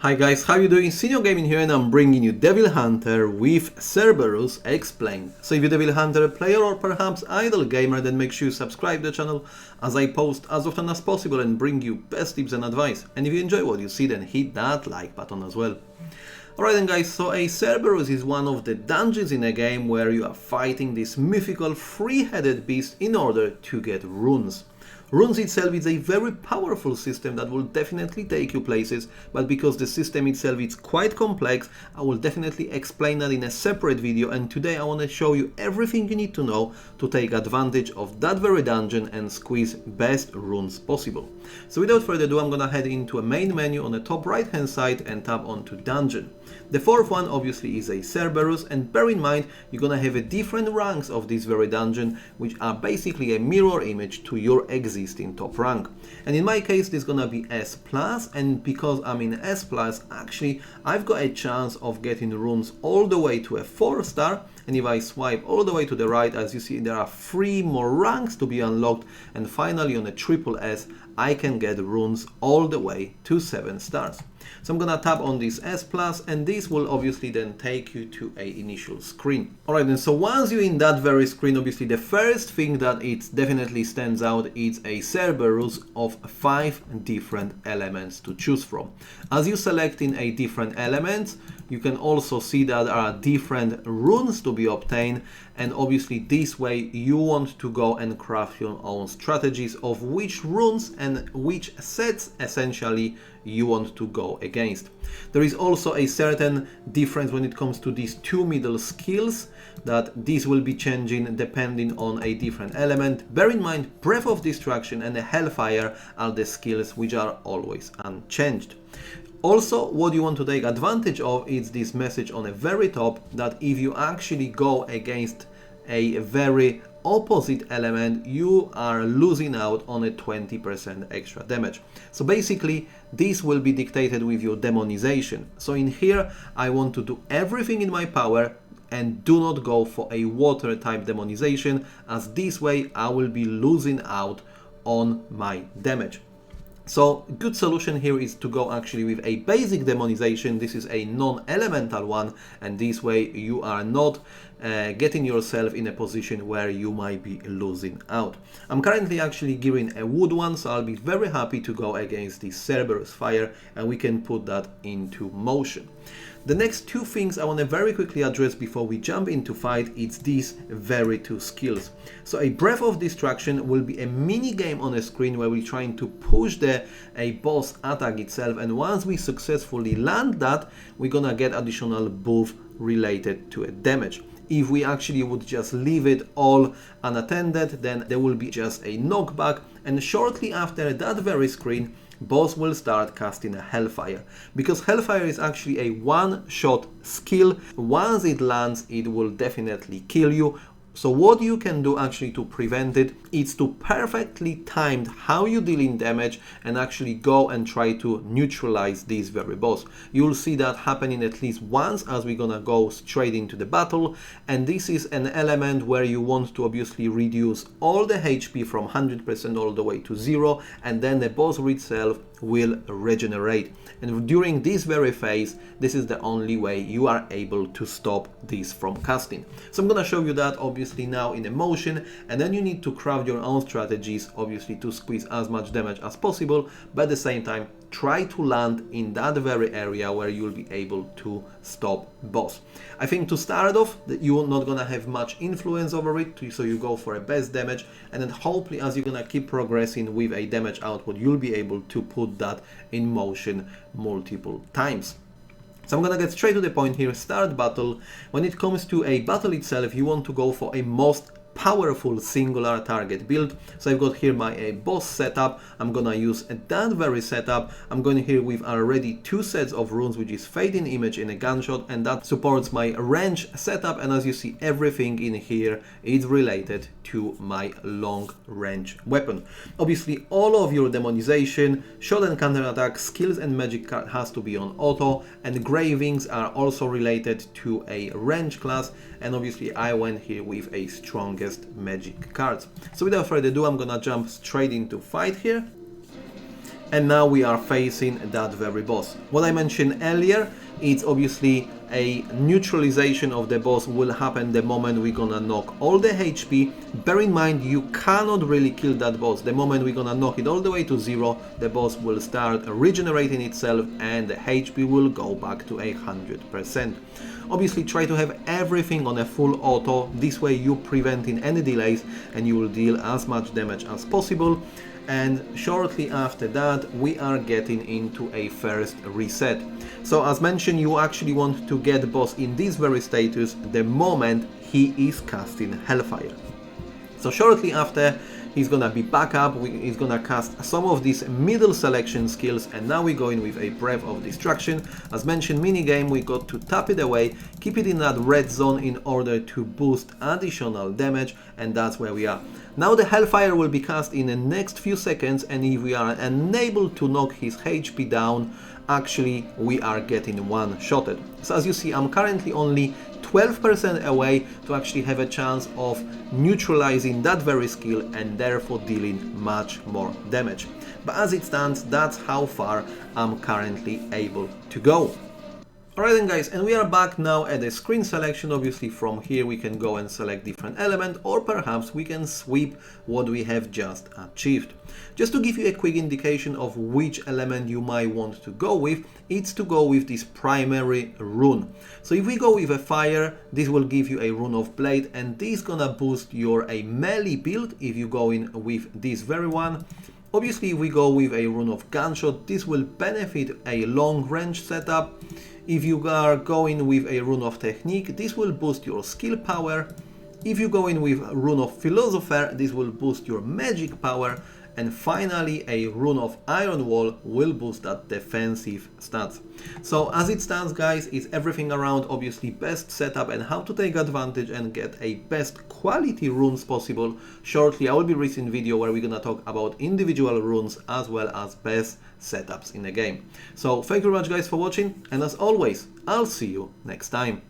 Hi guys, how you doing? Senior Gaming here and I'm bringing you Devil Hunter with Cerberus Explained. So if you're Devil Hunter player or perhaps idle gamer, then make sure you subscribe to the channel as I post as often as possible and bring you best tips and advice. And if you enjoy what you see, then hit that like button as well. Alright then guys, so a Cerberus is one of the dungeons in a game where you are fighting this mythical three-headed beast in order to get runes. Runes itself is a very powerful system that will definitely take you places, but because the system itself is quite complex, I will definitely explain that in a separate video, and today I want to show you everything you need to know to take advantage of that very dungeon and squeeze best runes possible. So without further ado, I'm gonna head into a main menu on the top right hand side and tap onto dungeon. The fourth one obviously is a Cerberus, and bear in mind you're gonna have a different ranks of this very dungeon, which are basically a mirror image to your existing top rank. And in my case this is gonna be S+, and because I'm in S+, actually I've got a chance of getting runes all the way to a 4-star, and if I swipe all the way to the right, as you see, there are 3 more ranks to be unlocked, and finally on a triple S I can get runes all the way to 7 stars. So I'm gonna tap on this S+, and this will obviously then take you to a initial screen. Alright then, so once you're in that very screen, obviously the first thing that it definitely stands out is a Cerberus of 5 different elements to choose from. As you select in a different element, you can also see that there are different runes to be obtained, and obviously this way you want to go and craft your own strategies of which runes and which sets essentially you want to go against. There is also a certain difference when it comes to these 2 middle skills, that these will be changing depending on a different element. Bear in mind, Breath of Destruction and the Hellfire are the skills which are always unchanged. Also, what you want to take advantage of is this message on the very top, that if you actually go against a very opposite element, you are losing out on a 20% extra damage. So basically this will be dictated with your demonization. So in here I want to do everything in my power and do not go for a water type demonization, as this way I will be losing out on my damage. So good solution here is to go actually with a basic demonization. This is a non-elemental one, and this way you are not getting yourself in a position where you might be losing out. I'm currently actually gearing a wood one, so I'll be very happy to go against the Cerberus fire, and we can put that into motion. The next 2 things I want to very quickly address before we jump into fight, it's these very 2 skills. So a Breath of Destruction will be a mini game on a screen where we're trying to push a boss attack itself, and once we successfully land that, we're gonna get additional buff related to a damage. If we actually would just leave it all unattended, then there will be just a knockback, and shortly after that very screen boss will start casting a Hellfire, because Hellfire is actually a one-shot skill. Once it lands, it will definitely kill you. So what you can do actually to prevent it is to perfectly time how you deal in damage and actually go and try to neutralize this very boss. You'll see that happening at least once as we're gonna go straight into the battle, and this is an element where you want to obviously reduce all the HP from 100% all the way to 0, and then the boss itself will regenerate. And during this very phase, this is the only way you are able to stop this from casting. So I'm gonna show you that obviously now in a motion, and then you need to craft your own strategies obviously to squeeze as much damage as possible, but at the same time try to land in that very area where you'll be able to stop boss. I think to start off that you're not gonna have much influence over it, so you go for a best damage, and then hopefully as you're gonna keep progressing with a damage output, you'll be able to put that in motion multiple times. So I'm gonna get straight to the point here. Start battle. When it comes to a battle itself, you want to go for a most powerful singular target build. So I've got here my boss setup. I'm gonna use that very setup. I'm going here with already 2 sets of runes, which is Fading Image in a gunshot, and that supports my range setup. And as you see, everything in here is related to my long range weapon. Obviously all of your demonization, shot and counter attack, skills and magic card has to be on auto, and gravings are also related to a range class, and obviously I went here with a strongest magic cards. So without further ado, I'm gonna jump straight into fight here. And now we are facing that very boss. What I mentioned earlier, it's obviously a neutralization of the boss will happen the moment we're gonna knock all the HP. Bear in mind, you cannot really kill that boss. The moment we're gonna knock it all the way to 0, the boss will start regenerating itself and the HP will go back to 100%. Obviously try to have everything on a full auto, this way you're preventing any delays and you will deal as much damage as possible. And shortly after that we are getting into a first reset. So as mentioned, you actually want to get the boss in this very status the moment he is casting Hellfire. So shortly after, he's gonna be back up, he's gonna cast some of these middle selection skills, and now we're going with a Breath of Destruction. As mentioned, minigame, we got to tap it away, keep it in that red zone in order to boost additional damage, and that's where we are. Now the Hellfire will be cast in the next few seconds, and if we are unable to knock his HP down, actually we are getting one-shotted. So as you see, I'm currently only 12% away to actually have a chance of neutralizing that very skill and therefore dealing much more damage. But as it stands, that's how far I'm currently able to go. Alright then guys, and we are back now at the screen selection. Obviously from here we can go and select different element, or perhaps we can sweep what we have just achieved. Just to give you a quick indication of which element you might want to go with, it's to go with this primary rune. So if we go with a fire, this will give you a rune of blade, and this gonna boost your melee build if you go in with this very one. Obviously if we go with a rune of gunshot, this will benefit a long range setup. If you are going with a rune of technique, this will boost your skill power. If you go in with a rune of philosopher, this will boost your magic power. And finally, a rune of Iron Wall will boost that defensive stats. So as it stands guys, it's everything around obviously best setup and how to take advantage and get a best quality runes possible. Shortly I will be releasing a video where we're gonna talk about individual runes as well as best setups in the game. So thank you very much guys for watching, and as always, I'll see you next time.